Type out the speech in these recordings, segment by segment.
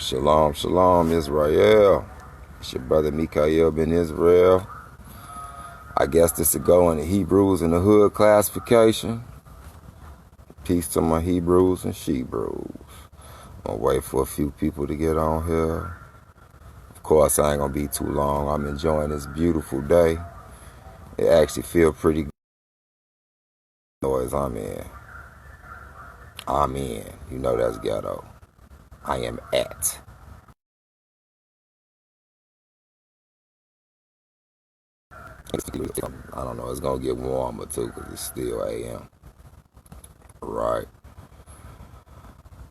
Shalom, shalom, Israel. It's your brother Mikael ben Israel. I guess this will go in the Hebrews in the hood classification. Peace to my Hebrews and Shebrews. I'm gonna wait for a few people to get on here. Of course, I ain't gonna be too long. I'm enjoying this beautiful day. It actually feels pretty good. Noise I'm in. You know that's ghetto. I am at. I don't know, it's gonna get warmer too because it's still AM. Right.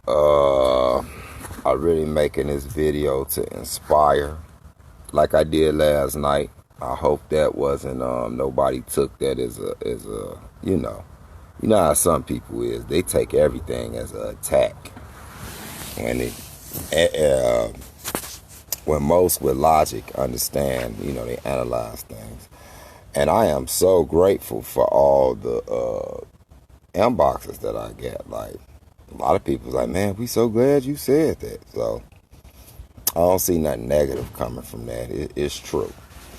I'm really making this video to inspire like I did last night. I hope that wasn't nobody took that as a you know how some people is. They take everything as an attack. When most with logic understand, they analyze things. And I am so grateful for all the inboxes that I get. Like, a lot of people's like, man, we so glad you said that. So I don't see nothing negative coming from that. It's true.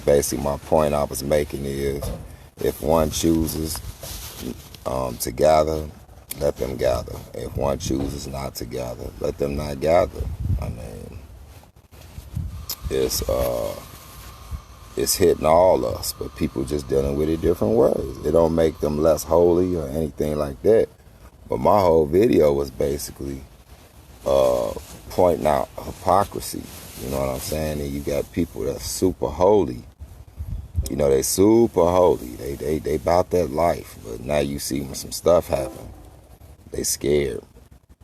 Basically, my point I was making is, if one chooses to gather, let them gather. If one chooses not to gather, let them not gather. I mean, it's hitting all us, but people just dealing with it different ways. It don't make them less holy or anything like that. But my whole video was basically pointing out hypocrisy. You know what I'm saying? And you got people that's super holy. They super holy. They about that life. But now you see when some stuff happen, they scared.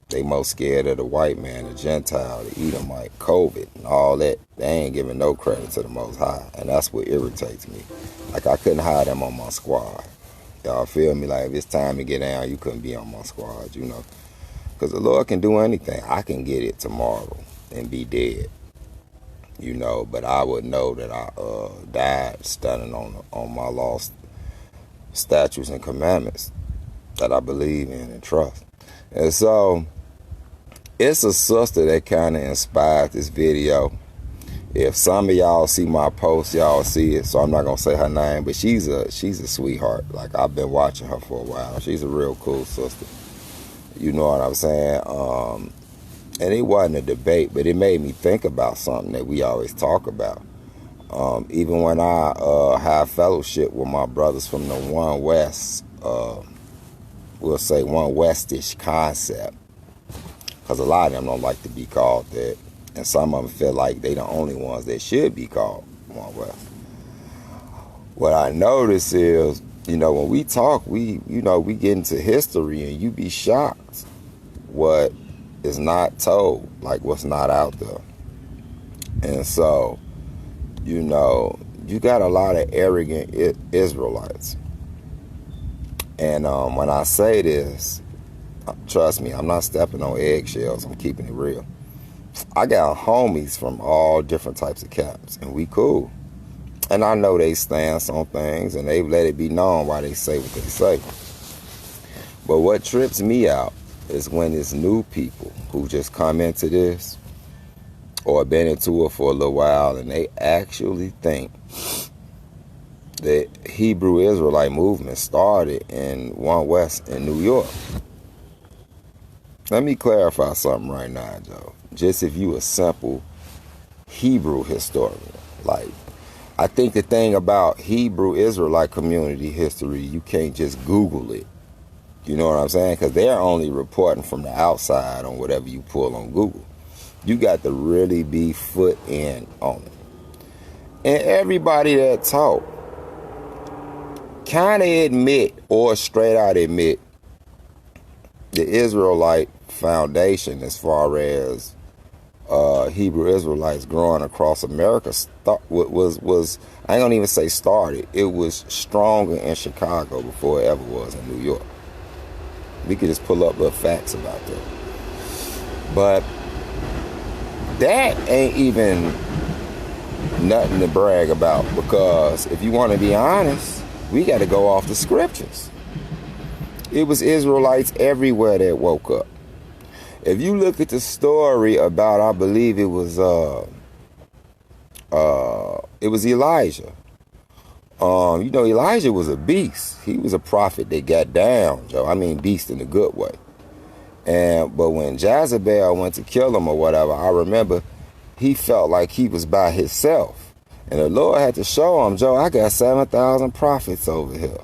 They most scared of the white man, the Gentile, the Edomite, COVID, and all that. They ain't giving no credit to the Most High. And that's what irritates me. Like, I couldn't hide them on my squad. Y'all feel me? Like, if it's time to get down, you couldn't be on my squad, Because the Lord can do anything. I can get it tomorrow and be dead. But I would know that I died standing on my lost statutes and commandments that I believe in and trust. And so, it's a sister that kind of inspired this video. If some of y'all see my post, y'all see it. So I'm not gonna say her name, but she's a sweetheart. Like, I've been watching her for a while. She's a real cool sister. You know what I'm saying? And it wasn't a debate, but it made me think about something that we always talk about. Even when I have fellowship with my brothers from the One West, we'll say One Westish concept. Because a lot of them don't like to be called that. And some of them feel like they the only ones that should be called One West. What I notice is, when we talk, we get into history and you be shocked what is not told, like what's not out there. And so, you got a lot of arrogant Israelites. And when I say this, trust me, I'm not stepping on eggshells. I'm keeping it real. I got homies from all different types of camps, and we cool. And I know they stance on things, and they've let it be known why they say what they say. But what trips me out is when it's new people who just come into this or been into it for a little while, and they actually think the Hebrew Israelite movement started in One West in New York. Let me clarify something right now, Joe. Just if you a simple Hebrew historian. Like, I think the thing about Hebrew Israelite community history, you can't just Google it. You know what I'm saying? Because they're only reporting from the outside on whatever you pull on Google. You got to really be foot in on it. And everybody that talk kind of admit or straight out admit the Israelite foundation, as far as Hebrew Israelites growing across America, was I ain't gonna even say started. It was stronger in Chicago before it ever was in New York. We could just pull up little facts about that. But that ain't even nothing to brag about, because if you want to be honest, we got to go off the scriptures. It was Israelites everywhere that woke up. If you look at the story about, I believe it was Elijah. Elijah was a beast. He was a prophet that got down, Joe. I mean, beast in a good way. But when Jezebel went to kill him or whatever, I remember he felt like he was by himself. And the Lord had to show him, Joe, I got 7,000 prophets over here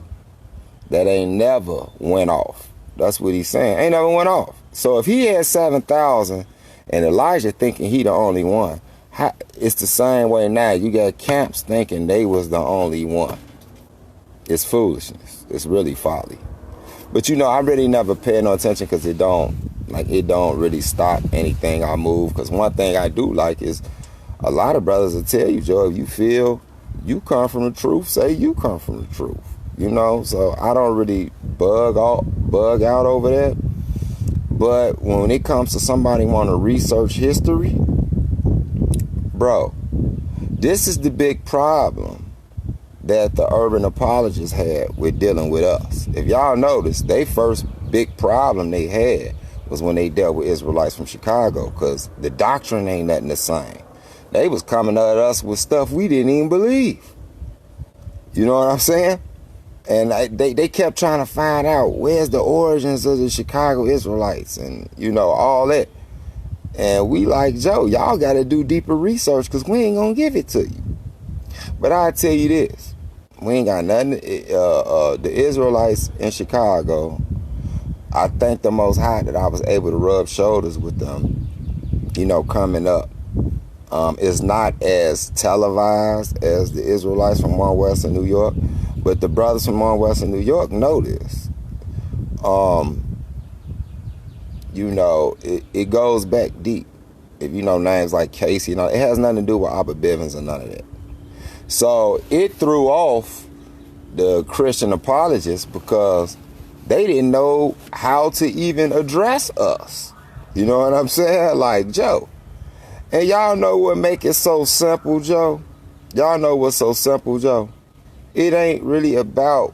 that ain't never went off. That's what he's saying. Ain't never went off. So if he had 7,000 and Elijah thinking he the only one, it's the same way now. You got camps thinking they was the only one. It's foolishness. It's really folly. But I really never pay no attention because it don't really stop anything I move. Because one thing I do like is a lot of brothers will tell you, Joe, if you feel you come from the truth, say you come from the truth. So I don't really bug out over that. But when it comes to somebody want to research history, bro, this is the big problem that the urban apologists had with dealing with us. If y'all notice, they first big problem they had was when they dealt with Israelites from Chicago, because the doctrine ain't nothing the same. They was coming at us with stuff we didn't even believe. You know what I'm saying? And they kept trying to find out where's the origins of the Chicago Israelites and, all that. And we like, Joe, y'all got to do deeper research because we ain't going to give it to you. But I tell you this, we ain't got nothing. The Israelites in Chicago, I thank the Most High that I was able to rub shoulders with them, coming up. It's not as televised as the Israelites from One Western New York, but the brothers from One Western New York know this. It goes back deep. If you know names like Casey, it has nothing to do with Abba Bivens or none of that. So it threw off the Christian apologists because they didn't know how to even address us. You know what I'm saying? Like, Joe. And y'all know what make it so simple, Joe? Y'all know what's so simple, Joe? It ain't really about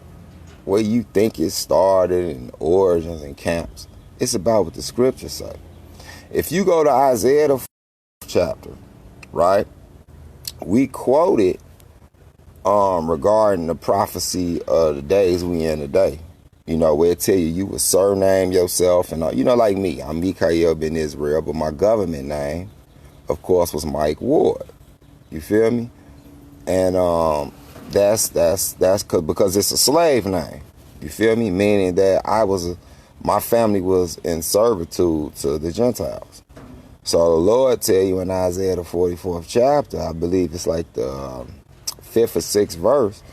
where you think it started and origins and camps. It's about what the scriptures say. If you go to Isaiah the 4th chapter, right? We quoted regarding the prophecy of the days we in today. Where it tell you would surname yourself and like me. I'm Mikael Ben Israel, but my government name, of course, was Mike Ward. You feel me? And that's because it's a slave name. You feel me? Meaning that my family was in servitude to the Gentiles. So the Lord tell you in Isaiah the 44th chapter, I believe it's like the 5th or 6th verse,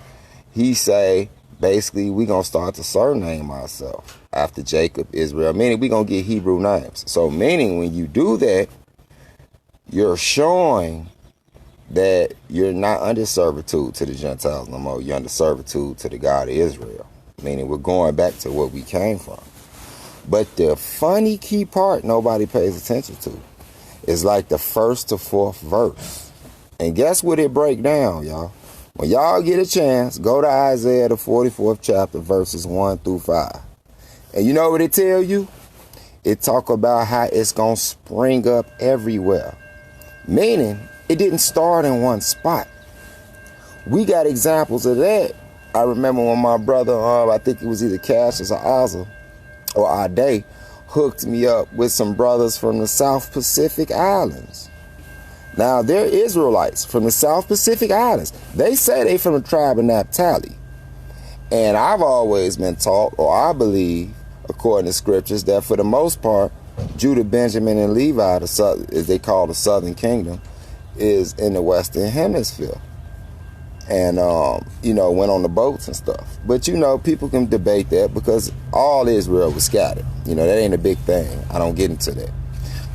he say, basically, we going to start to surname ourselves after Jacob, Israel, meaning we going to get Hebrew names. So meaning when you do that, you're showing that you're not under servitude to the Gentiles no more. You're under servitude to the God of Israel, meaning we're going back to where we came from. But the funny key part nobody pays attention to is like the 1st to 4th verse. And guess what it break down, y'all? When y'all get a chance, go to Isaiah the 44th chapter, verses 1 through 5. And you know what it tell you? It talk about how it's going to spring up everywhere. Meaning, it didn't start in one spot. We got examples of that. I remember when my brother, I think it was either Cassius or Ozza, or Ade, hooked me up with some brothers from the South Pacific Islands. Now, they're Israelites from the South Pacific Islands. They say they from the tribe of Naphtali. And I've always been taught, or I believe, according to scriptures, that for the most part, Judah, Benjamin, and Levi, as they call the Southern Kingdom, is in the Western Hemisphere. And, went on the boats and stuff. But, people can debate that because all Israel was scattered. That ain't a big thing. I don't get into that.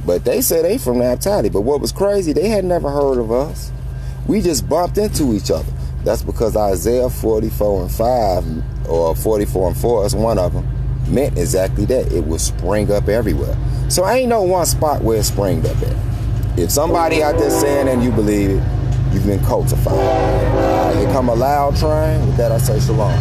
But they say they from Naphtali. But what was crazy, they had never heard of us. We just bumped into each other. That's because Isaiah 44 and 5, or 44 and 4 is one of them, meant exactly that. It would spring up everywhere. So ain't no one spot where it springed up at. If somebody out there saying and you believe it, you've been cultified. Here come a loud train. With that, I say shalom.